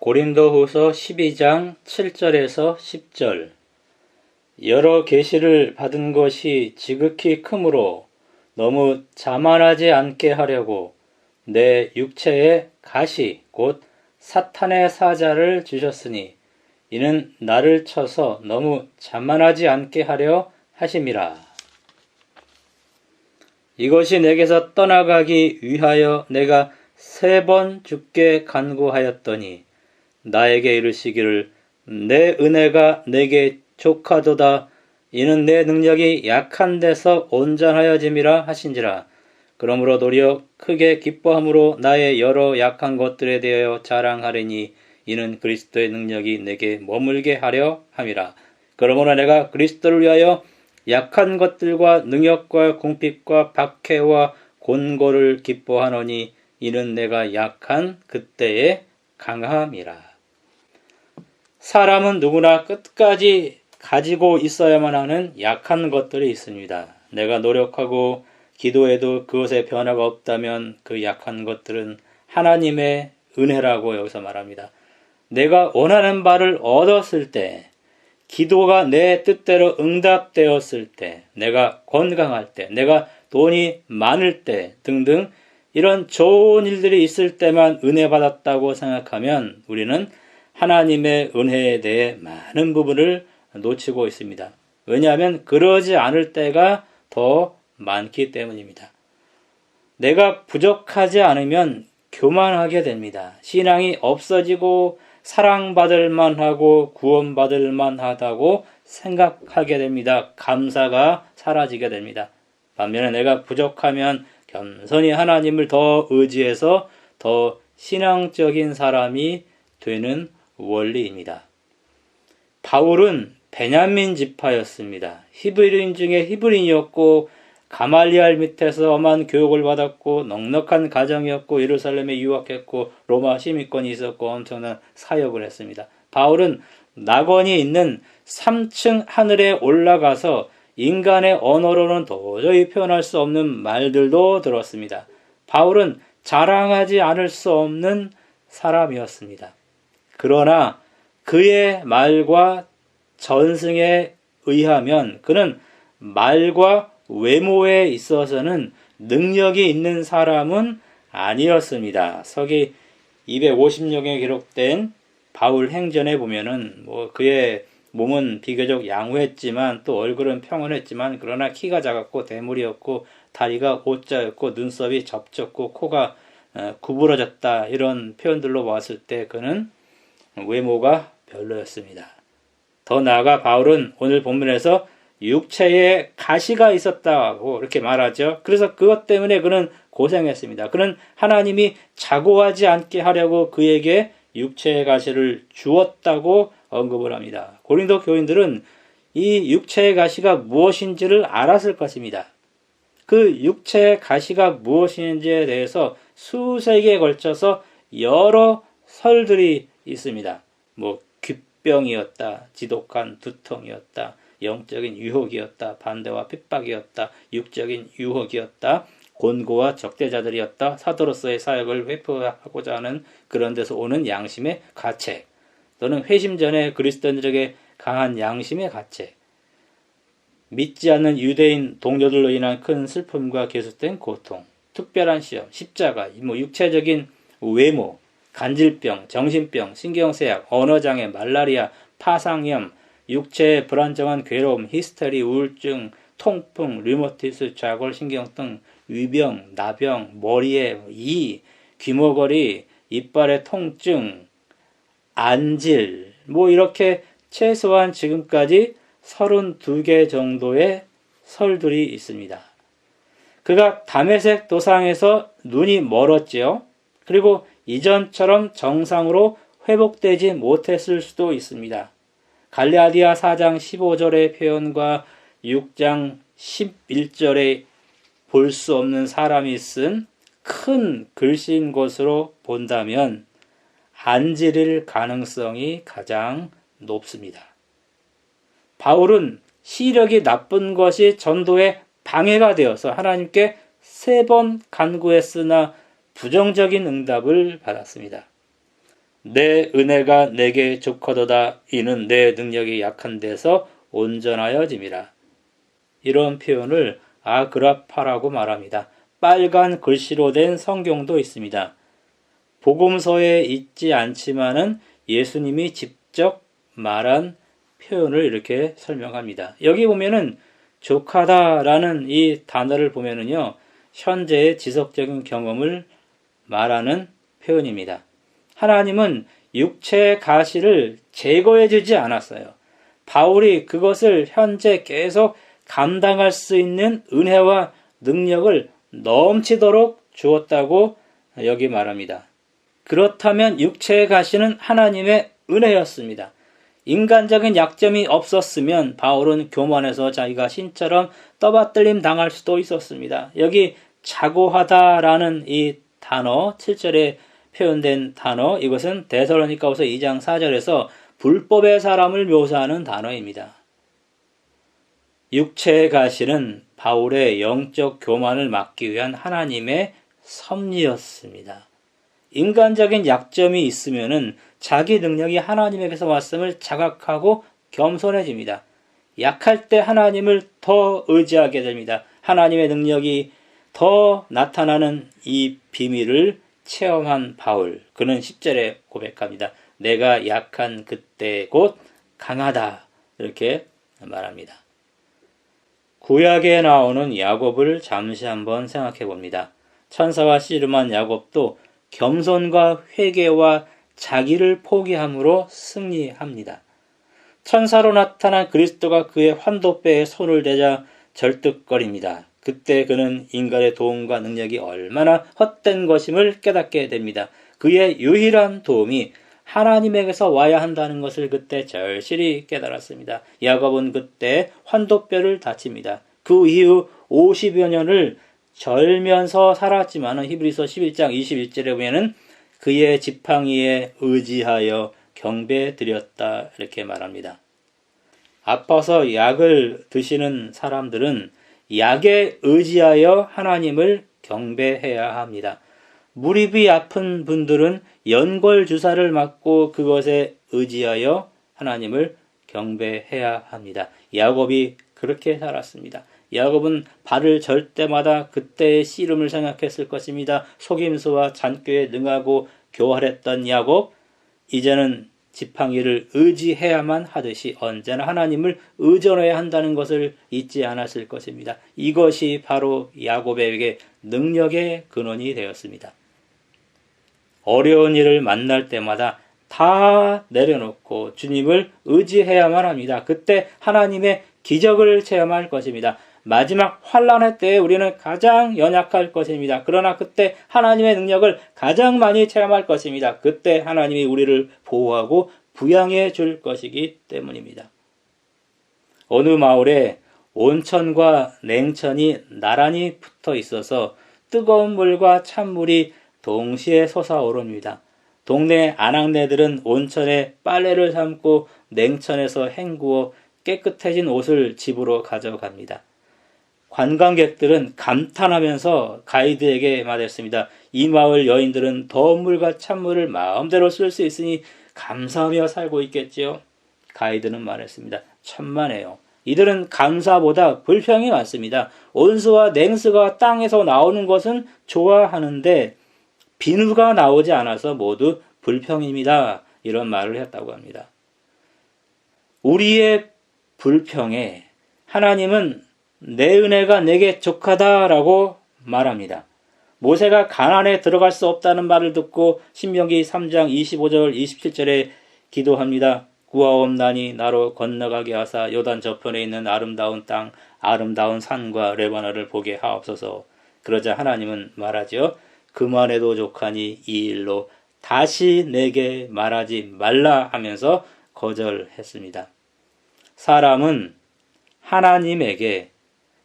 고린도후서 12장 7절에서 10절. 여러 계시를 받은 것이 지극히 크므로 너무 자만하지 않게 하려고 내 육체에 가시 곧 사탄의 사자를 주셨으니 이는 나를 쳐서 너무 자만하지 않게 하려 하심이라. 이것이 내게서 떠나가기 위하여 내가 3번 주께 간구하였더니 나에게 이르시기를 내 은혜가 내게 족하도다. 이는 내 능력이 약한 데서 온전하여짐이라 하신지라. 그러므로 도리어 크게 기뻐함으로 나의 여러 약한 것들에 대하여 자랑하리니 이는 그리스도의 능력이 내게 머물게 하려 함이라. 그러므로 내가 그리스도를 위하여 약한 것들과 능력과 궁핍과 박해와 곤고를 기뻐하노니 이는 내가 약한 그때의 강함이라. 사람은 누구나 끝까지 가지고 있어야만 하는 약한 것들이 있습니다. 내가 노력하고 기도해도 그것에 변화가 없다면 그 약한 것들은 하나님의 은혜라고 여기서 말합니다. 내가 원하는 바를 얻었을 때, 기도가 내 뜻대로 응답되었을 때, 내가 건강할 때, 내가 돈이 많을 때 등등 이런 좋은 일들이 있을 때만 은혜 받았다고 생각하면 우리는 하나님의 은혜에 대해 많은 부분을 놓치고 있습니다. 왜냐하면 그러지 않을 때가 더 많기 때문입니다. 내가 부족하지 않으면 교만하게 됩니다. 신앙이 없어지고 사랑받을 만하고 구원받을 만하다고 생각하게 됩니다. 감사가 사라지게 됩니다. 반면에 내가 부족하면 겸손히 하나님을 더 의지해서 더 신앙적인 사람이 되는 원리입니다. 바울은 베냐민 지파였습니다. 히브리인 중에 히브리인이었고 가말리알 밑에서 엄한 교육을 받았고 넉넉한 가정이었고 예루살렘에 유학했고 로마 시민권이 있었고 엄청난 사역을 했습니다. 바울은 낙원이 있는 3층 하늘에 올라가서 인간의 언어로는 도저히 표현할 수 없는 말들도 들었습니다. 바울은 자랑하지 않을 수 없는 사람이었습니다. 그러나 그의 말과 전승에 의하면 그는 말과 외모에 있어서는 능력이 있는 사람은 아니었습니다. 서기 250년에 기록된 바울 행전에 보면은 그의 몸은 비교적 양호했지만 또 얼굴은 평온했지만 그러나 키가 작았고 대물이었고 다리가 오자였고 눈썹이 접졌고 코가 구부러졌다 이런 표현들로 봤을 때 그는 외모가 별로였습니다. 더 나아가 바울은 오늘 본문에서 육체에 가시가 있었다고 이렇게 말하죠. 그래서 그것 때문에 그는 고생했습니다. 그는 하나님이 자고하지 않게 하려고 그에게 육체의 가시를 주었다고 언급을 합니다. 고린도 교인들은 이 육체의 가시가 무엇인지를 알았을 것입니다. 그 육체의 가시가 무엇인지에 대해서 수세기에 걸쳐서 여러 설들이 있습니다. 귓병이었다, 지독한 두통이었다, 영적인 유혹이었다, 반대와 핍박이었다, 육적인 유혹이었다, 곤고와 적대자들이었다, 사도로서의 사역을 회포하고자 하는 그런 데서 오는 양심의 가책, 또는 회심 전에 그리스도인들에게 강한 양심의 가책, 믿지 않는 유대인 동료들로 인한 큰 슬픔과 계속된 고통, 특별한 시험, 십자가, 육체적인 외모, 간질병, 정신병, 신경쇠약, 언어장애, 말라리아, 파상염, 육체의 불안정한 괴로움, 히스테리, 우울증, 통풍, 류머티스, 좌골신경등, 위병, 나병, 머리에 이, 귀머거리, 이빨의 통증, 안질, 이렇게 최소한 지금까지 32개 정도의 설들이 있습니다. 그가 다메섹 도상에서 눈이 멀었지요. 그리고 이전처럼 정상으로 회복되지 못했을 수도 있습니다. 갈라디아 4장 15절의 표현과 6장 11절에 볼 수 없는 사람이 쓴 큰 글씨인 것으로 본다면 안질일 가능성이 가장 높습니다. 바울은 시력이 나쁜 것이 전도에 방해가 되어서 하나님께 3번 간구했으나 부정적인 응답을 받았습니다. 내 은혜가 내게 족하도다. 이는 내 능력이 약한 데서 온전하여짐이라. 이런 표현을 아그라파라고 말합니다. 빨간 글씨로 된 성경도 있습니다. 복음서에 있지 않지만은 예수님이 직접 말한 표현을 이렇게 설명합니다. 여기 보면은 족하다라는 이 단어를 보면은요, 현재의 지속적인 경험을 말하는 표현입니다. 하나님은 육체의 가시를 제거해 주지 않았어요. 바울이 그것을 현재 계속 감당할 수 있는 은혜와 능력을 넘치도록 주었다고 여기 말합니다. 그렇다면 육체의 가시는 하나님의 은혜였습니다. 인간적인 약점이 없었으면 바울은 교만해서 자기가 신처럼 떠받들림 당할 수도 있었습니다. 여기 자고하다라는 이 단어, 7절에 표현된 단어, 이것은 데살로니가후서 2장 4절에서 불법의 사람을 묘사하는 단어입니다. 육체의 가시는 바울의 영적 교만을 막기 위한 하나님의 섭리였습니다. 인간적인 약점이 있으면은 자기 능력이 하나님에게서 왔음을 자각하고 겸손해집니다. 약할 때 하나님을 더 의지하게 됩니다. 하나님의 능력이 더 나타나는 이 비밀을 체험한 바울, 그는 10절에 고백합니다. 내가 약한 그때 곧 강하다, 이렇게 말합니다. 구약에 나오는 야곱을 잠시 한번 생각해 봅니다. 천사와 씨름한 야곱도 겸손과 회개와 자기를 포기함으로 승리합니다. 천사로 나타난 그리스도가 그의 환도뼈에 손을 대자 절뚝거립니다. 그때 그는 인간의 도움과 능력이 얼마나 헛된 것임을 깨닫게 됩니다. 그의 유일한 도움이 하나님에게서 와야 한다는 것을 그때 절실히 깨달았습니다. 야곱은 그때 환도뼈를 다칩니다. 그 이후 50여 년을 절면서 살았지만 히브리서 11장 21절에 보면은 그의 지팡이에 의지하여 경배드렸다, 이렇게 말합니다. 아파서 약을 드시는 사람들은 약에 의지하여 하나님을 경배해야 합니다. 무릎이 아픈 분들은 연골 주사를 맞고 그것에 의지하여 하나님을 경배해야 합니다. 야곱이 그렇게 살았습니다. 야곱은 발을 절 때마다 그때의 씨름을 생각했을 것입니다. 속임수와 잔꾀에 능하고 교활했던 야곱, 이제는 지팡이를 의지해야만 하듯이 언제나 하나님을 의존해야 한다는 것을 잊지 않았을 것입니다. 이것이 바로 야곱에게 능력의 근원이 되었습니다. 어려운 일을 만날 때마다 다 내려놓고 주님을 의지해야만 합니다. 그때 하나님의 기적을 체험할 것입니다. 마지막 환난의 때에 우리는 가장 연약할 것입니다. 그러나 그때 하나님의 능력을 가장 많이 체험할 것입니다. 그때 하나님이 우리를 보호하고 부양해 줄 것이기 때문입니다. 어느 마을에 온천과 냉천이 나란히 붙어 있어서 뜨거운 물과 찬물이 동시에 솟아오릅니다. 동네 아낙네들은 온천에 빨래를 삶고 냉천에서 헹구어 깨끗해진 옷을 집으로 가져갑니다. 관광객들은 감탄하면서 가이드에게 말했습니다. 이 마을 여인들은 더운 물과 찬물을 마음대로 쓸 수 있으니 감사하며 살고 있겠지요. 가이드는 말했습니다. 천만에요. 이들은 감사보다 불평이 많습니다. 온수와 냉수가 땅에서 나오는 것은 좋아하는데 비누가 나오지 않아서 모두 불평입니다. 이런 말을 했다고 합니다. 우리의 불평에 하나님은 내 은혜가 내게 족하다라고 말합니다. 모세가 가나안에 들어갈 수 없다는 말을 듣고 신명기 3장 25절 27절에 기도합니다. 구하옵나니 나로 건너가게 하사 요단 저편에 있는 아름다운 땅, 아름다운 산과 레바논을 보게 하옵소서. 그러자 하나님은 말하죠. 그만해도 족하니 이 일로 다시 내게 말하지 말라 하면서 거절했습니다. 사람은 하나님에게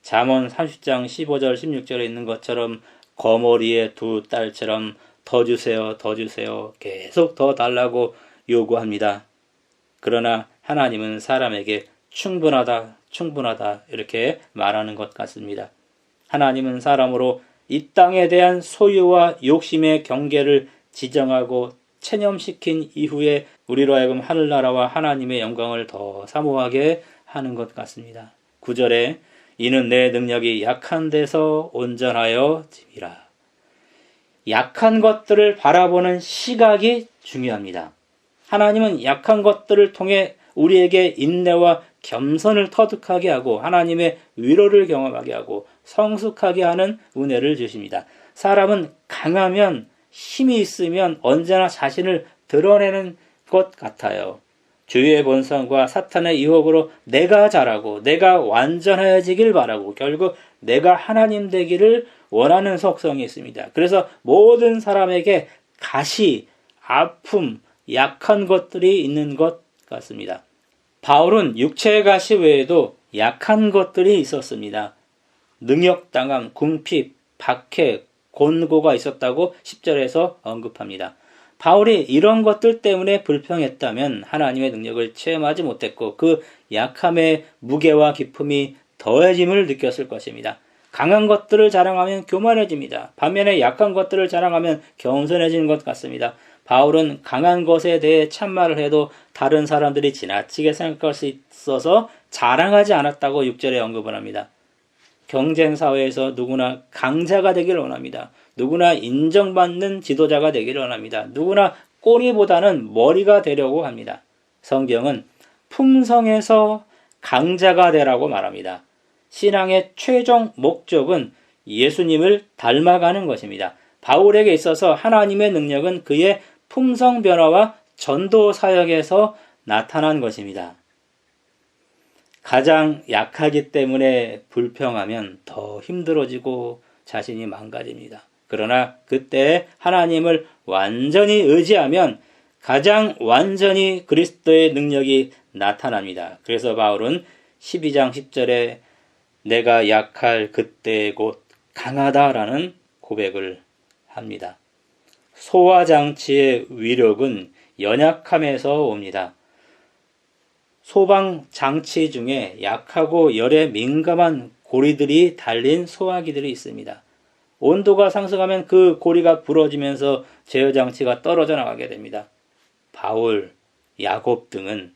잠언 30장 15절 16절에 있는 것처럼 거머리의 두 딸처럼 더 주세요, 더 주세요, 계속 더 달라고 요구합니다. 그러나 하나님은 사람에게 충분하다, 충분하다 이렇게 말하는 것 같습니다. 하나님은 사람으로 이 땅에 대한 소유와 욕심의 경계를 지정하고 체념시킨 이후에 우리로 하여금 하늘나라와 하나님의 영광을 더 사모하게 하는 것 같습니다. 9절에 이는 내 능력이 약한 데서 온전하여 짐이라. 약한 것들을 바라보는 시각이 중요합니다. 하나님은 약한 것들을 통해 우리에게 인내와 겸손을 터득하게 하고 하나님의 위로를 경험하게 하고 성숙하게 하는 은혜를 주십니다. 사람은 강하면 힘이 있으면 언제나 자신을 드러내는 것 같아요. 주의 본성과 사탄의 유혹으로 내가 잘하고 내가 완전해지길 바라고 결국 내가 하나님 되기를 원하는 속성이 있습니다. 그래서 모든 사람에게 가시, 아픔, 약한 것들이 있는 것 같습니다. 바울은 육체의 가시 외에도 약한 것들이 있었습니다. 능욕당함, 궁핍, 박해, 곤고가 있었다고 10절에서 언급합니다. 바울이 이런 것들 때문에 불평했다면 하나님의 능력을 체험하지 못했고 그 약함의 무게와 기품이 더해짐을 느꼈을 것입니다. 강한 것들을 자랑하면 교만해집니다. 반면에 약한 것들을 자랑하면 겸손해지는 것 같습니다. 바울은 강한 것에 대해 참말을 해도 다른 사람들이 지나치게 생각할 수 있어서 자랑하지 않았다고 6절에 언급을 합니다. 경쟁사회에서 누구나 강자가 되기를 원합니다. 누구나 인정받는 지도자가 되기를 원합니다. 누구나 꼬리보다는 머리가 되려고 합니다. 성경은 풍성해서 강자가 되라고 말합니다. 신앙의 최종 목적은 예수님을 닮아가는 것입니다. 바울에게 있어서 하나님의 능력은 그의 품성 변화와 전도 사역에서 나타난 것입니다. 가장 약하기 때문에 불평하면 더 힘들어지고 자신이 망가집니다. 그러나 그때 하나님을 완전히 의지하면 가장 완전히 그리스도의 능력이 나타납니다. 그래서 바울은 12장 10절에 내가 약할 그때 곧 강하다라는 고백을 합니다. 소화장치의 위력은 연약함에서 옵니다. 소방장치 중에 약하고 열에 민감한 고리들이 달린 소화기들이 있습니다. 온도가 상승하면 그 고리가 부러지면서 제어장치가 떨어져 나가게 됩니다. 바울, 야곱 등은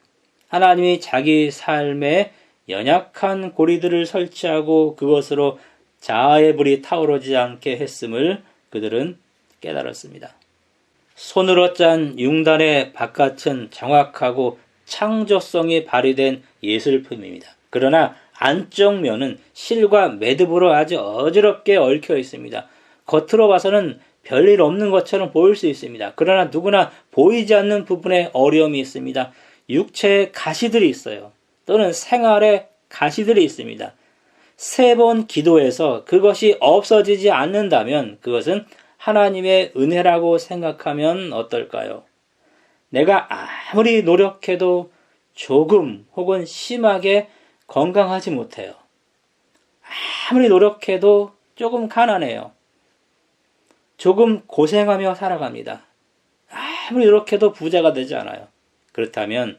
하나님이 자기 삶에 연약한 고리들을 설치하고 그것으로 자아의 불이 타오르지 않게 했음을 그들은 깨달았습니다. 손으로 짠 융단의 바깥은 정확하고 창조성이 발휘된 예술품입니다. 그러나 안쪽 면은 실과 매듭으로 아주 어지럽게 얽혀 있습니다. 겉으로 봐서는 별일 없는 것처럼 보일 수 있습니다. 그러나 누구나 보이지 않는 부분에 어려움이 있습니다. 육체에 가시들이 있어요. 또는 생활에 가시들이 있습니다. 3번 기도해서 그것이 없어지지 않는다면 그것은 하나님의 은혜라고 생각하면 어떨까요? 내가 아무리 노력해도 조금 혹은 심하게 건강하지 못해요. 아무리 노력해도 조금 가난해요. 조금 고생하며 살아갑니다. 아무리 노력해도 부자가 되지 않아요. 그렇다면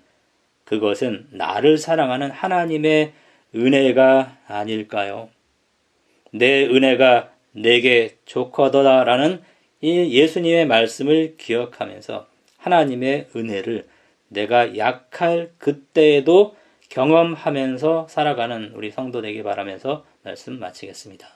그것은 나를 사랑하는 하나님의 은혜가 아닐까요? 내 은혜가 내게 좋거더라라는 이 예수님의 말씀을 기억하면서 하나님의 은혜를 내가 약할 그때에도 경험하면서 살아가는 우리 성도 되길 바라면서 말씀 마치겠습니다.